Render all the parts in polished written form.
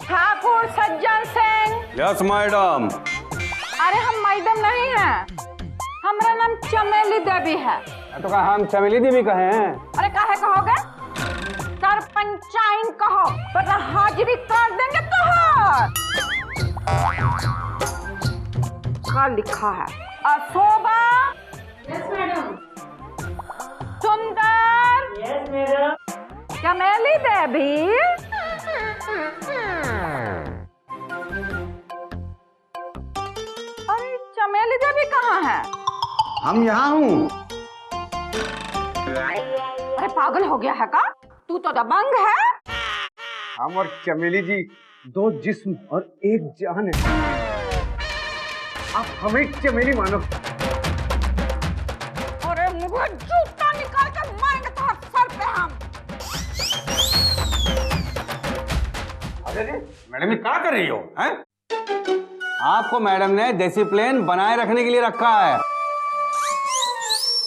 Thakur Sajjan Singh. Yes madam. अरे हम madam नहीं हैं, हमारा नाम चमेली देवी है। तो कहा हम चमेली देवी कहे हैं। अरे काहे कहोगे, सरपंचाइन कहो वरना हाजिरी कर देंगे तोहर। क्या लिखा है? Ashobha. Yes madam. Sundar. Yes madam. Chameli Devi. अरे चमेली देवी कहाँ है? हम यहाँ हूँ। अरे पागल हो गया है का? तू तो दबंग है। हम और चमेली जी दो जिस्म और एक जान है। आप हमें चमेली मानो। अरे मुझे जूता निकाल कर मारेंगे तो सर पे हम। अरे मैडम ये क्या कर रही हो हैं? आपको मैडम ने डिसिप्लिन बनाए रखने के लिए रखा है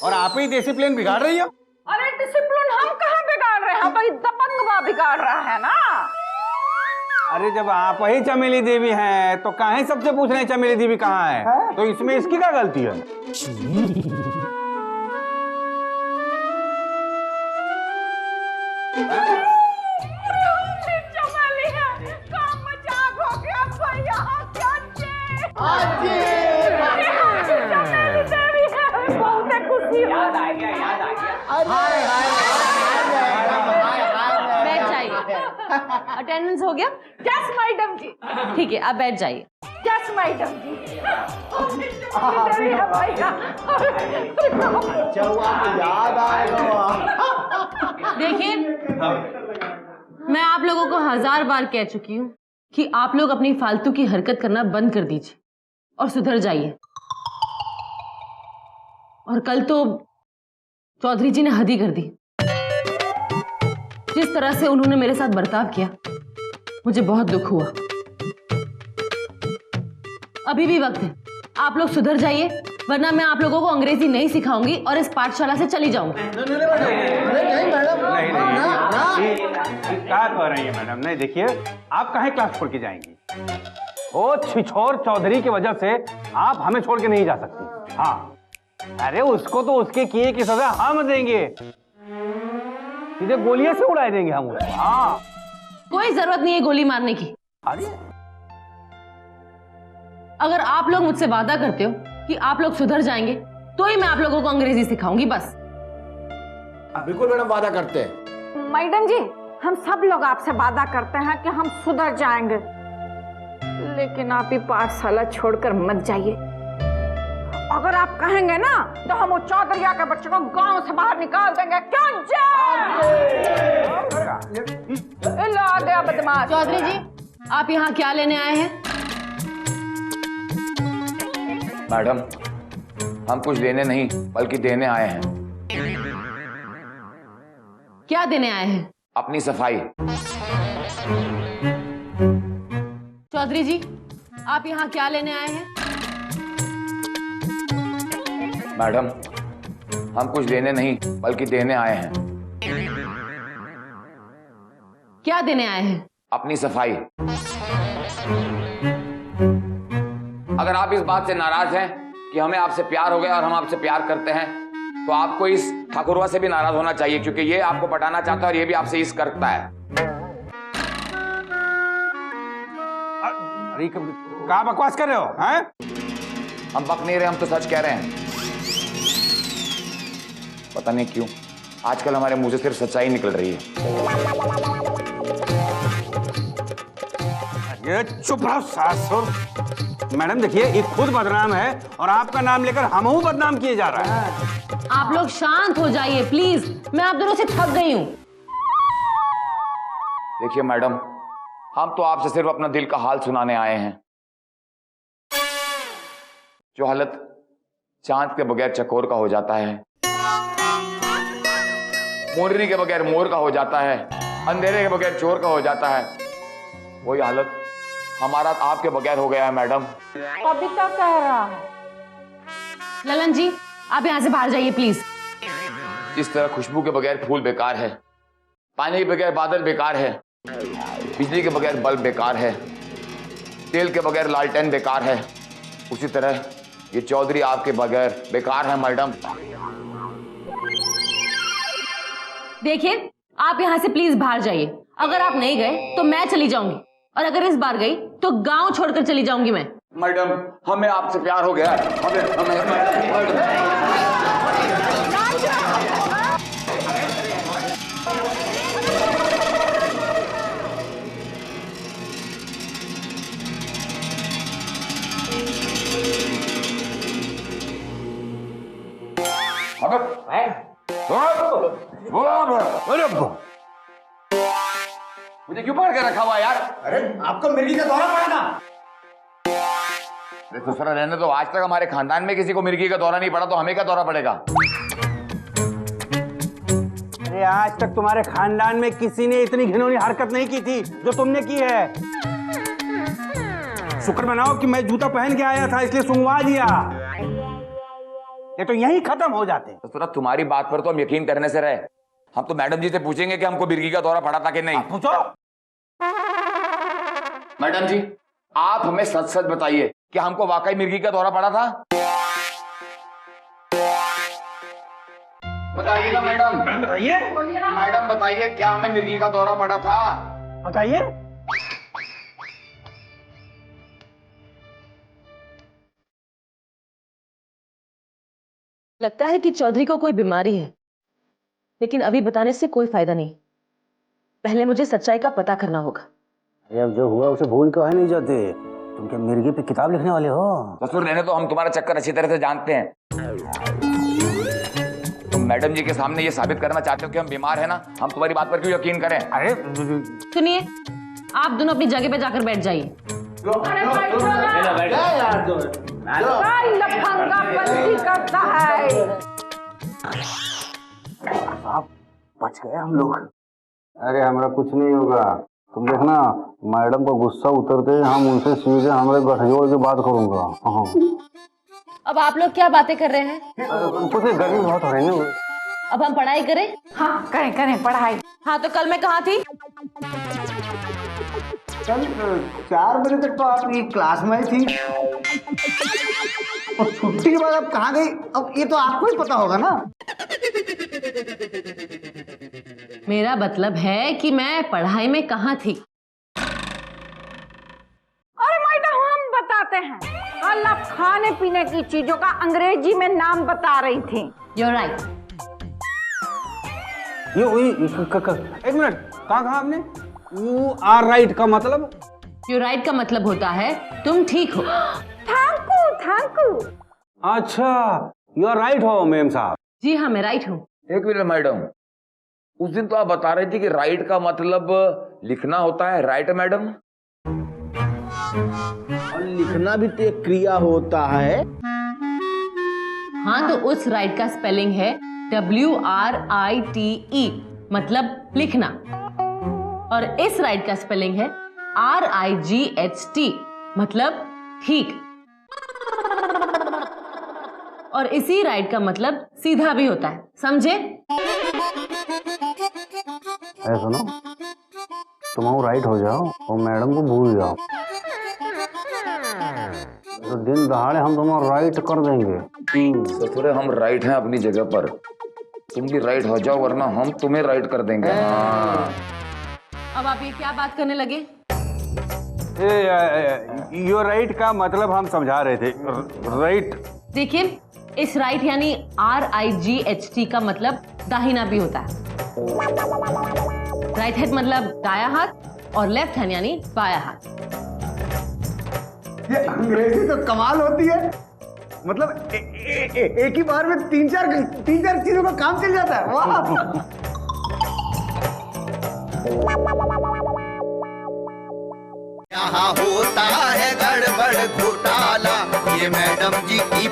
और आप ही डिसिप्लिन बिगाड़ रही हो। अरे डिसिप्लिन हम कहाँ बिगाड़ रहे हैं, तो ये दबंगवा बिगाड़ रहा है ना। अरे जब आप ही चमेली देवी हैं तो काहे सबसे पूछ रहे हैं चमेली देवी कहाँ है? तो इसमें इसकी क्या गलती है? चमेली है, काम मजाक हो गया भैया। चमेली देवी है, बहुत खुशी याद आ गया। बैठ जाइए। अटेंडेंस हो गया? यस मैडम जी। ठीक है, आप बैठ जाइए। यस मैडम जी। देवी है भैया। याद आएगा। देखिए, मैं आप लोगों को 1000 बार कह चुकी हूँ कि आप लोग अपनी फालतू की हरकत करना बंद कर दीजिए और सुधर जाइए। और कल तो चौधरी जी ने हद ही कर दी। जिस तरह से उन्होंने मेरे साथ बर्ताव किया, मुझे बहुत दुख हुआ। अभी भी वक्त है, आप लोग सुधर जाइए, वरना मैं आप लोगों को अंग्रेजी नहीं सिखाऊंगी और इस पाठशाला से चली जाऊंगी। नहीं क्या कह रही है मैडम? नहीं देखिए, आप काहे क्लास छोड़ के जाएंगी? वो छिछोर चौधरी की वजह से आप हमें छोड़ के नहीं जा सकती। हाँ, अरे उसको तो उसके किए की सजा हम देंगे, सीधे गोलियां से उड़ा देंगे हम उसको। हाँ, कोई जरूरत नहीं है गोली मारने की। अरे अगर आप लोग मुझसे वादा करते हो कि आप लोग सुधर जाएंगे, तो ही मैं आप लोगों को अंग्रेजी सिखाऊंगी बस। बिल्कुल मैडम, वादा करते हैं। मैडम जी, हम सब लोग आपसे वादा करते हैं कि हम सुधर जाएंगे, लेकिन आप ही पाठशाला छोड़कर मत जाइए। अगर आप कहेंगे ना तो हम वो चौधरिया के बच्चों को गांव से बाहर निकाल देंगे। क्यों दे बदमाश। चौधरी जी, आप यहाँ क्या लेने आए हैं? मैडम, हम कुछ लेने नहीं बल्कि देने आए हैं। क्या देने आए हैं? अपनी सफाई। चौधरी जी, आप यहाँ क्या लेने आए हैं? मैडम, हम कुछ लेने नहीं बल्कि देने आए हैं। क्या देने आए हैं? अपनी सफाई। अगर आप इस बात से नाराज हैं कि हमें आपसे प्यार हो गया और हम आपसे प्यार करते हैं, तो आपको इस ठाकुरवा से भी नाराज होना चाहिए, क्योंकि ये आपको पटाना चाहता है और ये भी आपसे इस करता है। अरे क्या बकवास कर रहे हो हैं? हम बक नहीं रहे, हम तो सच कह रहे हैं। पता नहीं क्यों आजकल हमारे मुंह से सिर्फ सच्चाई निकल रही है। ये चुप रहो सासुर। मैडम देखिए, ये खुद बदनाम है और आपका नाम लेकर हमहू बदनाम किए जा रहा है। आप लोग शांत हो जाइए प्लीज, मैं आप दोनों से थक गई हूं। देखिए मैडम, हम तो आपसे सिर्फ अपना दिल का हाल सुनाने आए हैं। जो हालत चांद के बगैर चकोर का हो जाता है, मोरनी के बगैर मोर का हो जाता है, अंधेरे के बगैर चोर का हो जाता है, वही हालत हमारा आपके बगैर हो गया है मैडम। अभी तक कह रहा है। ललन जी, आप यहाँ से बाहर जाइए प्लीज। इस तरह खुशबू के बगैर फूल बेकार है, पानी के बगैर बादल बेकार है, बिजली के बगैर बल्ब बेकार है, तेल के बगैर लालटेन बेकार है, उसी तरह ये चौधरी आपके बगैर बेकार है मैडम। देखिए, आप यहाँ से प्लीज बाहर जाइए। अगर आप नहीं गए तो मैं चली जाऊंगी, और अगर इस बार गई तो गांव छोड़कर चली जाऊंगी मैं। मैडम, हमें आपसे प्यार हो गया। मुझे क्यों पकड़ के रखा हुआ यार? अरे आपको मिर्गी का दौरा पड़ा था। अरे दूसरा रहने तो, आज तक हमारे खानदान में किसी को मिर्गी का दौरा नहीं पड़ा, तो हमें क्या दौरा पड़ेगा? अरे आज तक तुम्हारे खानदान में किसी ने इतनी घिनौनी हरकत नहीं की थी जो तुमने की है। शुक्र मनाओ कि मैं जूता पहन के आया था, इसलिए सुंघवा दिया, ये तो यहीं खत्म हो जाते। दूसरा, तुम्हारी बात पर तो हम यकीन करने से रहे, हम तो मैडम जी से पूछेंगे कि हमको मिर्गी का दौरा पड़ा था कि नहीं। पूछो। मैडम जी, आप हमें सच सच बताइए कि हमको वाकई मिर्गी का दौरा पड़ा था? बताइएगा मैडम। बताइए। मैडम बताइए, क्या हमें मिर्गी का दौरा पड़ा था? बताइए। लगता है कि चौधरी को कोई बीमारी है, लेकिन अभी बताने से कोई फायदा नहीं। पहले मुझे सच्चाई का पता करना होगा। अब जो हुआ उसे भूल के नहीं जाते। तुम क्या मिर्गी पे किताब लिखने वाले हो? ससुर रहने तो हम तुम्हारा चक्कर अच्छी तरह से जानते हैं। तुम मैडम जी के सामने ये साबित करना चाहते हो कि हम बीमार है ना? हम तुम्हारी बात पर क्यों यकीन करें? अरे सुनिए, आप दोनों अपनी जगह पे जाकर बैठ जाइए। लफंगापंती करता है। साहब, बच गए हम लोग। अरे हमारा कुछ नहीं होगा, तुम देखना। मैडम को गुस्सा उतरते हम उनसे सीधे हमारे गठजोड़ की बात करूंगा। अब आप लोग क्या बातें कर रहे हैं? कुछ नहीं, गर्मी बहुत हो रही है। अब हम पढ़ाई करें? हाँ, करें करें पढ़ाई। हाँ, तो कल मैं कहाँ थी? कल 4 बजे तक तो आप ये क्लास में ही थी, और छुट्टी के बाद आप कहाँ गई? अब ये तो आपको ही पता होगा ना। मेरा मतलब है कि मैं पढ़ाई में कहाँ थी। अरे मैडम, हम बताते हैं। कल आप खाने पीने की चीजों का अंग्रेजी में नाम बता रही थी। You're right. एक मिनट, कहा आपने? You are right का मतलब? You're right का मतलब होता है तुम ठीक हो। Thank you. अच्छा, you are right हो मेम साहब। जी हाँ, मैं राइट हूँ। एक मिनट मैडम, उस दिन तो आप बता रही थी कि राइट का मतलब लिखना होता है, राइट मैडम? और लिखना भी तो एक क्रिया होता है। हाँ, तो उस राइट का स्पेलिंग है WRITE, मतलब लिखना, और इस राइट का स्पेलिंग है RIGHT, मतलब ठीक। और इसी राइट का मतलब सीधा भी होता है, समझे? सुनो, तुम राइट हो जाओ और मैडम को भूल जाओ, तो दिन दहाड़े हम तुम्हारा राइट कर देंगे। ससुर, हम राइट हैं अपनी जगह पर, तुम भी राइट हो जाओ वरना हम तुम्हें राइट कर देंगे। हाँ। अब आप ये क्या बात करने लगे? योर राइट का मतलब हम समझा रहे थे। राइट, देखिए, इस राइट यानी RIGHT का मतलब दाहिना भी होता है। राइट हैंड मतलब दाया हाथ, और लेफ्ट हैंड यानी बाया हाथ। ये अंग्रेजी तो कमाल होती है, मतलब एक ही बार में तीन चार चीजों का काम चल जाता है। वाह। यहाँ होता है गड़बड़ घोटाला, ये मैडम जी की